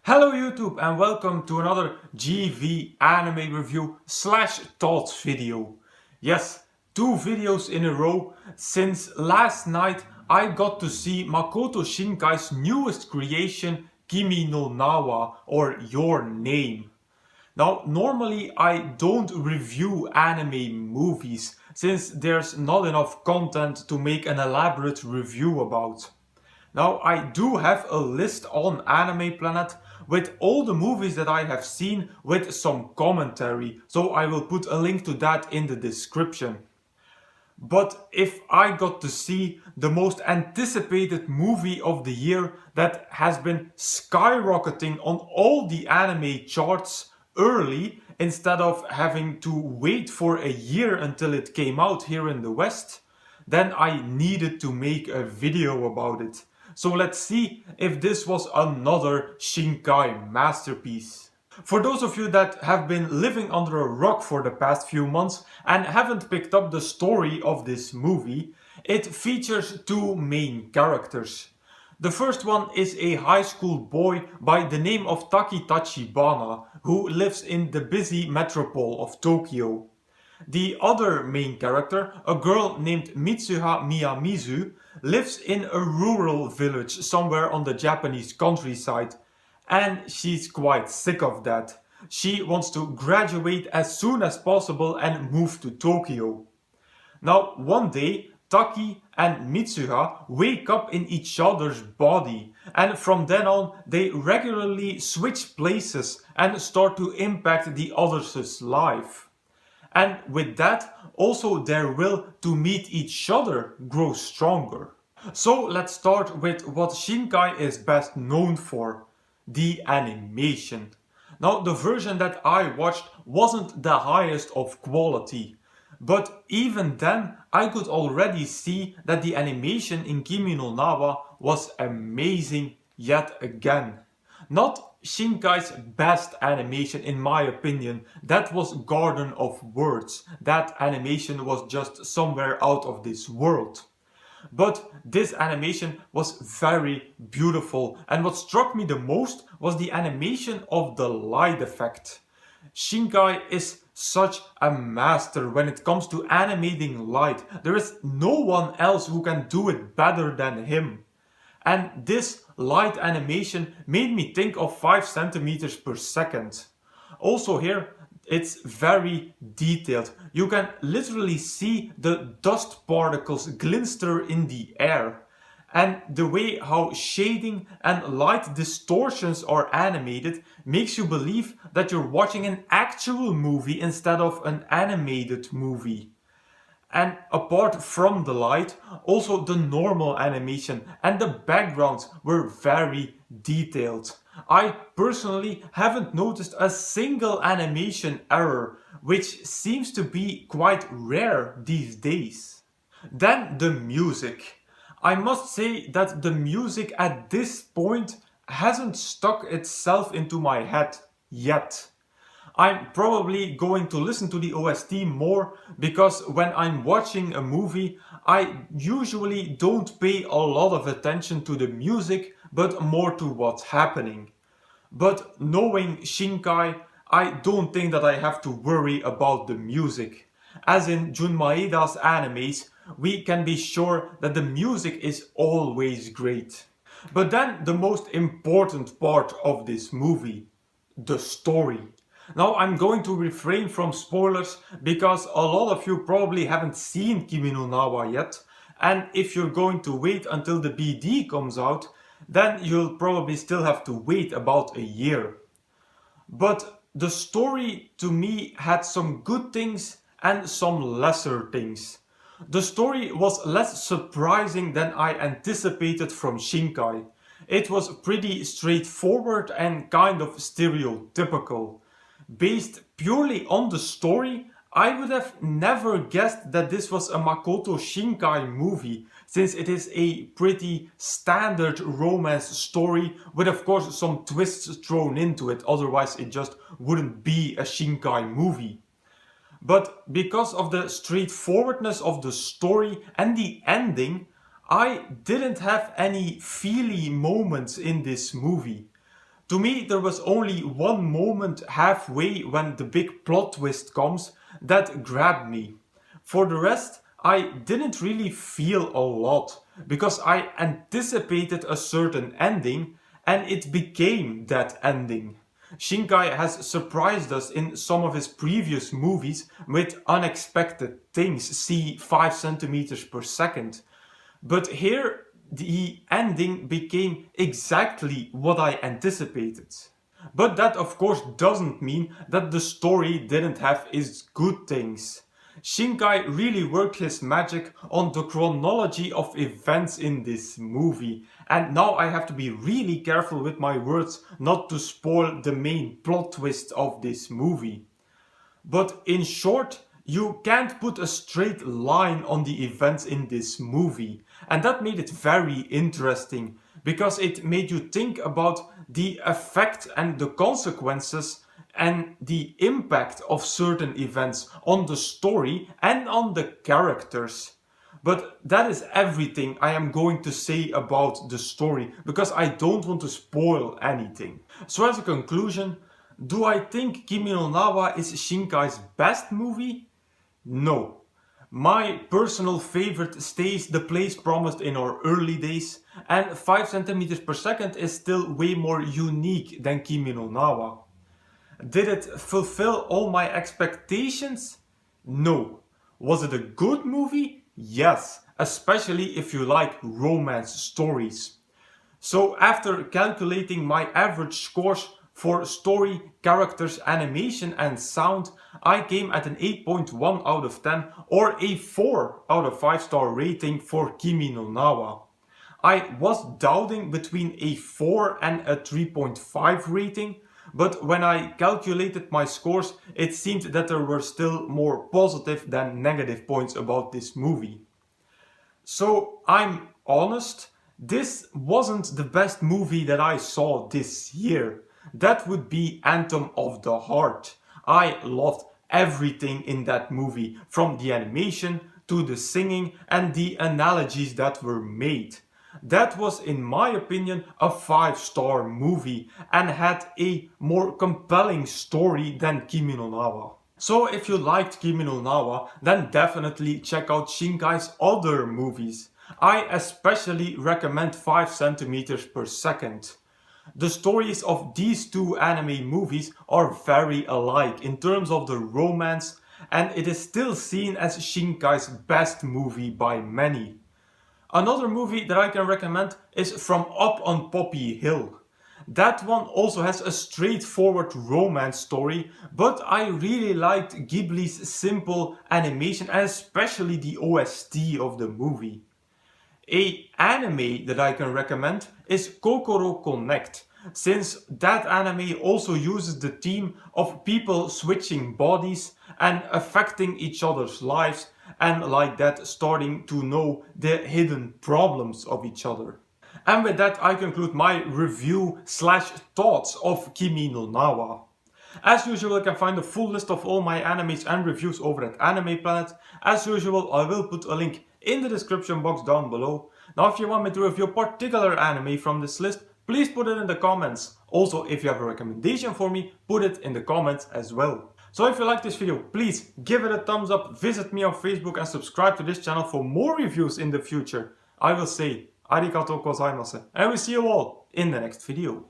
Hello YouTube and welcome to another GV anime review slash thoughts video. Yes, two videos in a row since last night I got to see Makoto Shinkai's newest creation Kimi no Nawa or Your Name. Now, normally I don't review anime movies since there's not enough content to make an elaborate review about. Now, I do have a list on Anime Planet with all the movies that I have seen with some commentary, so I will put a link to that in the description. But if I got to see the most anticipated movie of the year that has been skyrocketing on all the anime charts early instead of having to wait for a year until it came out here in the West, then I needed to make a video about it. So let's see if this was another Shinkai masterpiece. For those of you that have been living under a rock for the past few months and haven't picked up the story of this movie, it features two main characters. The first one is a high school boy by the name of Taki Tachibana, who lives in the busy metropole of Tokyo. The other main character, a girl named Mitsuha Miyamizu, lives in a rural village somewhere on the Japanese countryside, and she's quite sick of that. She wants to graduate as soon as possible and move to Tokyo. Now, one day, Taki and Mitsuha wake up in each other's body, and from then on they regularly switch places and start to impact the other's life. And with that, also their will to meet each other grows stronger. So let's start with what Shinkai is best known for, the animation. Now, the version that I watched wasn't the highest of quality, but even then I could already see that the animation in Kimi no Nawa was amazing yet again. Not Shinkai's best animation in my opinion, that was Garden of Words. That animation was just somewhere out of this world. But this animation was very beautiful, and what struck me the most was the animation of the light effect. Shinkai is such a master when it comes to animating light. There is no one else who can do it better than him. And this light animation made me think of 5 centimeters per second. Also here, it's very detailed. You can literally see the dust particles glinster in the air. And the way how shading and light distortions are animated makes you believe that you're watching an actual movie instead of an animated movie. And apart from the light, also the normal animation and the backgrounds were very detailed. I personally haven't noticed a single animation error, which seems to be quite rare these days. Then the music. I must say that the music at this point hasn't stuck itself into my head yet. I'm probably going to listen to the OST more because when I'm watching a movie, I usually don't pay a lot of attention to the music, but more to what's happening. But knowing Shinkai, I don't think that I have to worry about the music. As in Jun Maeda's animes, we can be sure that the music is always great. But then the most important part of this movie, the story. Now I'm going to refrain from spoilers because a lot of you probably haven't seen Kimi no Nawa yet, and if you're going to wait until the BD comes out, then you'll probably still have to wait about a year. But the story to me had some good things and some lesser things. The story was less surprising than I anticipated from Shinkai. It was pretty straightforward and kind of stereotypical. Based purely on the story, I would have never guessed that this was a Makoto Shinkai movie, since it is a pretty standard romance story with of course some twists thrown into it, otherwise it just wouldn't be a Shinkai movie. But because of the straightforwardness of the story and the ending, I didn't have any feely moments in this movie. To me, there was only one moment halfway when the big plot twist comes that grabbed me. For the rest, I didn't really feel a lot, because I anticipated a certain ending and it became that ending. Shinkai has surprised us in some of his previous movies with unexpected things, see 5 centimeters per second. But here, the ending became exactly what I anticipated. But that of course doesn't mean that the story didn't have its good things. Shinkai really worked his magic on the chronology of events in this movie, and now I have to be really careful with my words not to spoil the main plot twist of this movie. But in short, you can't put a straight line on the events in this movie, and that made it very interesting, because it made you think about the effect and the consequences and the impact of certain events on the story and on the characters. But that is everything I am going to say about the story, because I don't want to spoil anything. So as a conclusion, do I think Kimi no Nawa is Shinkai's best movie? No. My personal favorite stays The Place Promised in Our Early Days, and 5 centimeters per second is still way more unique than Kimi no Nawa. Did it fulfill all my expectations? No. Was it a good movie? Yes, especially if you like romance stories. So after calculating my average scores for story, characters, animation and sound, I came at an 8.1 out of 10 or a 4 out of 5 star rating for Kimi no Nawa. I was doubting between a 4 and a 3.5 rating, but when I calculated my scores, it seemed that there were still more positive than negative points about this movie. So I'm honest, this wasn't the best movie that I saw this year. That would be Anthem of the Heart. I loved everything in that movie, from the animation to the singing and the analogies that were made. That was, in my opinion, a 5-star movie and had a more compelling story than Kimi no Nawa. So if you liked Kimi no Nawa, then definitely check out Shinkai's other movies. I especially recommend 5 centimeters per second. The stories of these two anime movies are very alike in terms of the romance, and it is still seen as Shinkai's best movie by many. Another movie that I can recommend is From Up on Poppy Hill. That one also has a straightforward romance story, but I really liked Ghibli's simple animation and especially the OST of the movie. An anime that I can recommend is Kokoro Connect, since that anime also uses the theme of people switching bodies and affecting each other's lives, and like that starting to know the hidden problems of each other. And with that I conclude my review / thoughts of Kimi no Nawa. As usual, you can find the full list of all my animes and reviews over at Anime Planet. As usual, I will put a link in the description box down below. Now if you want me to review a particular anime from this list, please put it in the comments. Also, if you have a recommendation for me, put it in the comments as well. So if you like this video, please give it a thumbs up, visit me on Facebook and subscribe to this channel for more reviews in the future. I will say arigatou gozaimasu and we see you all in the next video.